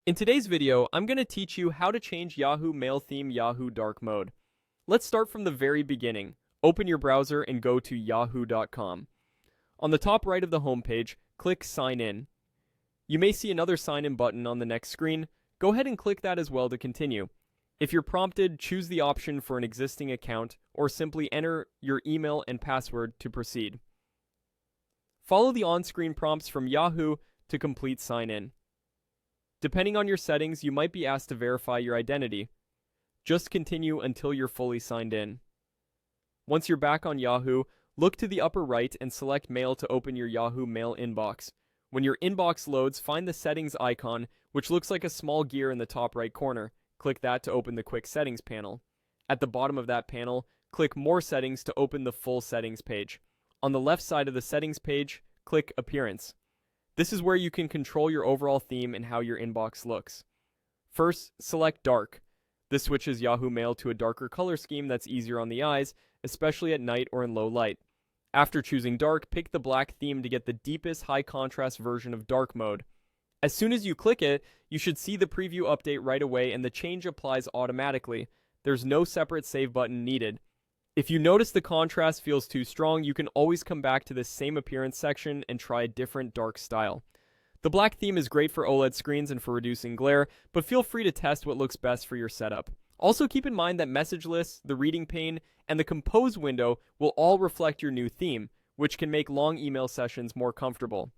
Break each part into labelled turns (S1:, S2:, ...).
S1: In today's video, I'm going to teach you how to change Yahoo Mail theme Yahoo Dark Mode. Let's start from the very beginning. Open your browser and go to yahoo.com. On the top right of the homepage, click Sign In. You may see another sign in button on the next screen. Go ahead and click that as well to continue. If you're prompted, choose the option for an existing account or simply enter your email and password to proceed. Follow the on-screen prompts from Yahoo to complete sign in. Depending on your settings, you might be asked to verify your identity. Just continue until you're fully signed in. Once you're back on Yahoo, look to the upper right and select Mail to open your Yahoo Mail inbox. When your inbox loads, find the settings icon, which looks like a small gear in the top right corner. Click that to open the quick settings panel. At the bottom of that panel, click More Settings to open the full settings page. On the left side of the settings page, click Appearance. This is where you can control your overall theme and how your inbox looks. First, select Dark. This switches Yahoo Mail to a darker color scheme that's easier on the eyes, especially at night or in low light. After choosing Dark, pick the black theme to get the deepest high contrast version of Dark Mode. As soon as you click it, you should see the preview update right away and the change applies automatically. There's no separate save button needed. If you notice the contrast feels too strong, you can always come back to this same appearance section and try a different dark style. The black theme is great for OLED screens and for reducing glare, but feel free to test what looks best for your setup. Also keep in mind that message lists, the reading pane, and the compose window will all reflect your new theme, which can make long email sessions more comfortable.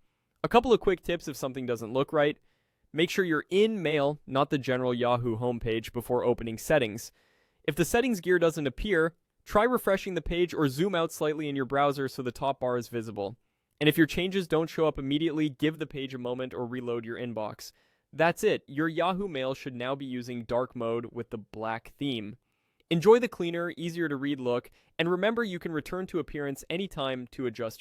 S1: A couple of quick tips if something doesn't look right. Make sure you're in Mail, not the general Yahoo homepage, before opening settings. If the settings gear doesn't appear, try refreshing the page or zoom out slightly in your browser so the top bar is visible. And if your changes don't show up immediately, give the page a moment or reload your inbox. That's it. Your Yahoo Mail should now be using dark mode with the black theme. Enjoy the cleaner, easier to read look, and remember you can return to appearance anytime to adjust your